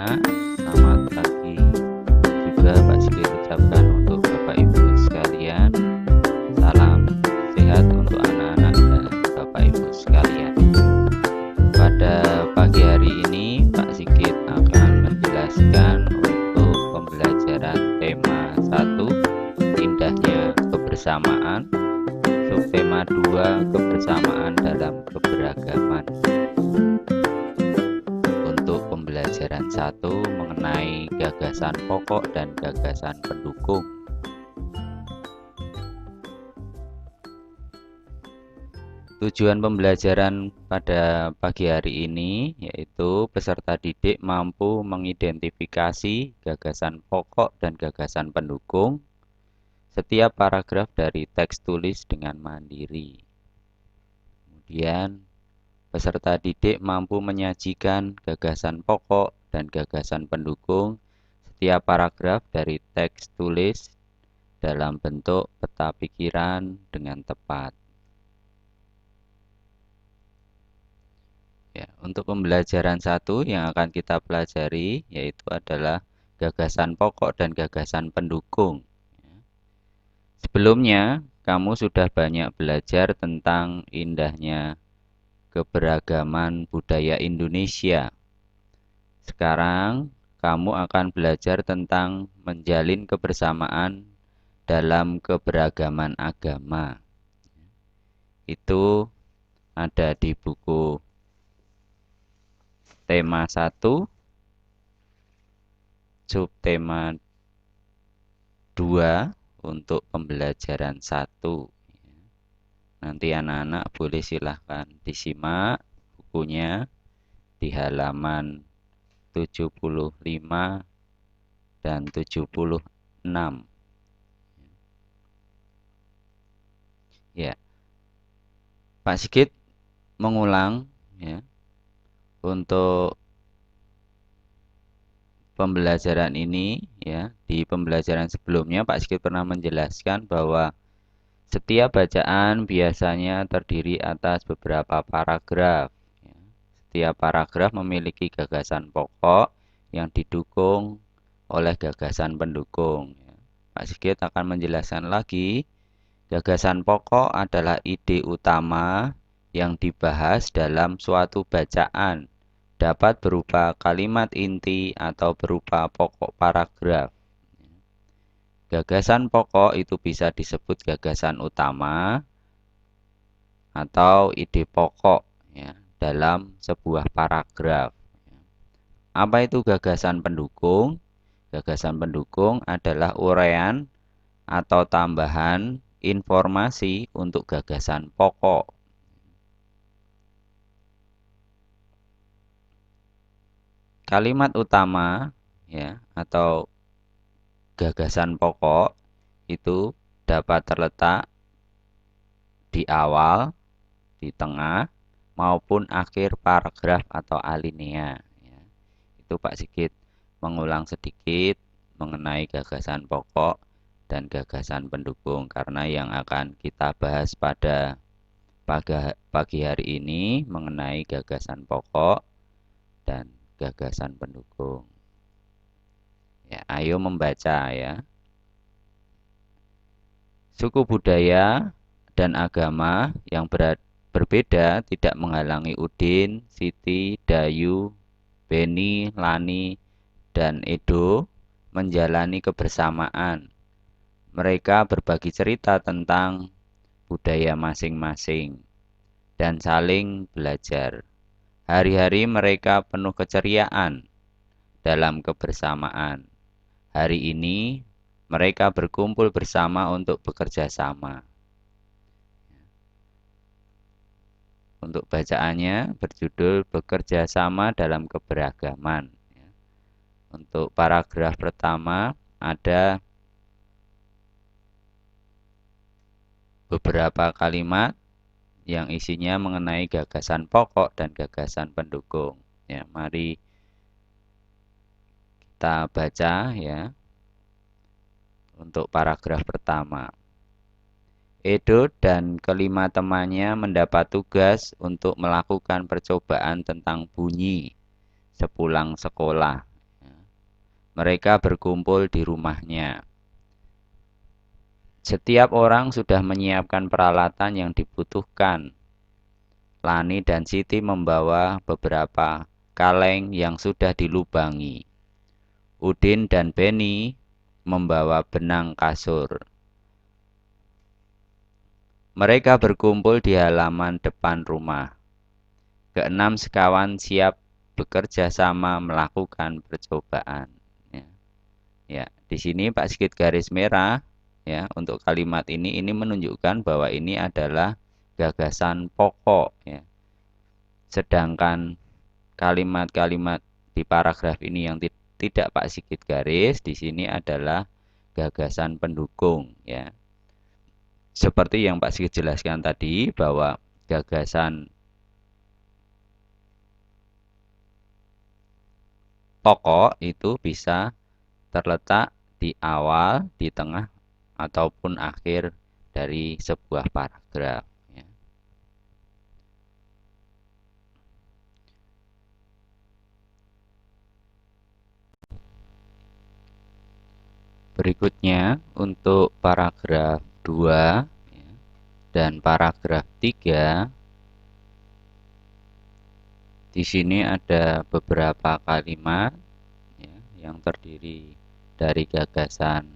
anak-anak, selamat pagi. Juga Pak Sigit ucapkan untuk Bapak Ibu sekalian, salam sehat untuk anak-anak dan Bapak Ibu sekalian. Pada pagi hari ini Pak Sigit akan menjelaskan untuk pembelajaran tema 1, indahnya kebersamaan, subtema 2, kebersamaan dalam keberagaman. Untuk pembelajaran 1 mengenai gagasan pokok dan gagasan pendukung. Tujuan pembelajaran pada pagi hari ini yaitu peserta didik mampu mengidentifikasi gagasan pokok dan gagasan pendukung setiap paragraf dari teks tulis dengan mandiri. Kemudian peserta didik mampu menyajikan gagasan pokok dan gagasan pendukung setiap paragraf dari teks tulis dalam bentuk peta pikiran dengan tepat. Ya, untuk pembelajaran 1 yang akan kita pelajari yaitu adalah gagasan pokok dan gagasan pendukung. Sebelumnya, kamu sudah banyak belajar tentang indahnya keberagaman budaya Indonesia. Sekarang, kamu akan belajar tentang menjalin kebersamaan dalam keberagaman agama. Itu ada di buku tema 1, subtema 2 untuk pembelajaran 1. Nanti anak-anak boleh silahkan disimak bukunya di halaman 75 dan 76. Ya. Pak Sigit mengulang ya untuk pembelajaran ini ya. Di pembelajaran sebelumnya Pak Sigit pernah menjelaskan bahwa setiap bacaan biasanya terdiri atas beberapa paragraf. Setiap paragraf memiliki gagasan pokok yang didukung oleh gagasan pendukung. Pak Sigit akan menjelaskan lagi, gagasan pokok adalah ide utama yang dibahas dalam suatu bacaan, dapat berupa kalimat inti atau berupa pokok paragraf. Gagasan pokok itu bisa disebut gagasan utama atau ide pokok ya, dalam sebuah paragraf. Apa itu gagasan pendukung? Gagasan pendukung adalah uraian atau tambahan informasi untuk gagasan pokok. Kalimat utama ya atau gagasan pokok itu dapat terletak di awal, di tengah, maupun akhir paragraf atau alinea. Ya. Itu Pak Sigit mengulang sedikit mengenai gagasan pokok dan gagasan pendukung karena yang akan kita bahas pada pagi hari ini mengenai gagasan pokok dan gagasan pendukung. Ya, ayo membaca ya. Suku budaya dan agama yang berbeda tidak menghalangi Udin, Siti, Dayu, Beni, Lani, dan Edo menjalani kebersamaan. Mereka berbagi cerita tentang budaya masing-masing dan saling belajar. Hari-hari mereka penuh keceriaan dalam kebersamaan. Hari ini mereka berkumpul bersama untuk bekerja sama. Untuk bacaannya berjudul Bekerja Sama dalam Keberagaman. Untuk paragraf pertama ada beberapa kalimat yang isinya mengenai gagasan pokok dan gagasan pendukung. Ya, mari kita baca ya. Untuk paragraf pertama. Edo dan kelima temannya mendapat tugas untuk melakukan percobaan tentang bunyi sepulang sekolah. Mereka berkumpul di rumahnya. Setiap orang sudah menyiapkan peralatan yang dibutuhkan. Lani dan Siti membawa beberapa kaleng yang sudah dilubangi. Udin dan Beni membawa benang kasur. Mereka berkumpul di halaman depan rumah. Keenam sekawan siap bekerja sama melakukan percobaan. Ya, ya. Di sini Pak Sigit garis merah ya untuk kalimat ini menunjukkan bahwa ini adalah gagasan pokok ya. Sedangkan kalimat-kalimat di paragraf ini yang tidak Pak Sigit garis di sini adalah gagasan pendukung ya. Seperti yang Pak Sigit jelaskan tadi bahwa gagasan pokok itu bisa terletak di awal, di tengah, ataupun akhir dari sebuah paragraf. Ya. Berikutnya untuk paragraf 2 ya, dan paragraf 3 di sini ada beberapa kalimat ya, yang terdiri dari gagasan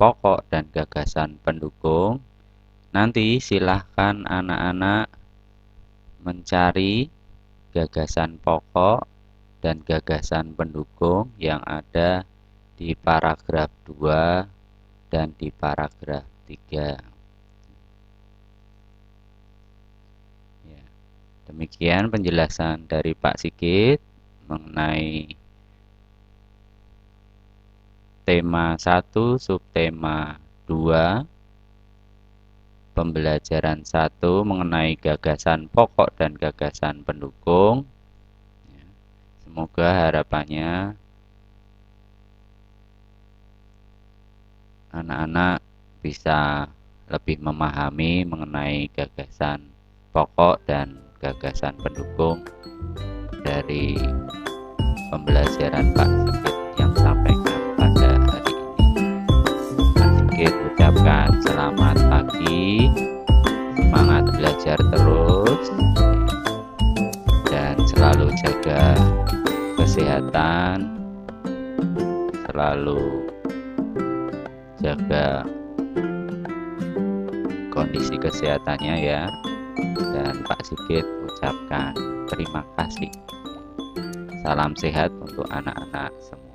pokok dan gagasan pendukung. Nanti silahkan anak-anak mencari gagasan pokok dan gagasan pendukung yang ada di paragraf 2 dan di paragraf 3. Ya, demikian penjelasan dari Pak Sigit mengenai tema 1, subtema 2, pembelajaran 1 mengenai gagasan pokok dan gagasan pendukung. Ya, semoga harapannya anak-anak bisa lebih memahami mengenai gagasan pokok dan gagasan pendukung dari pembelajaran Pak Sigit yang sampaikan pada hari ini. Pak Sigit ucapkan selamat pagi, semangat belajar terus, dan selalu jaga kesehatan, selalu jaga kondisi kesehatannya ya. Dan Pak Sigit ucapkan terima kasih. Salam sehat untuk anak-anak semua.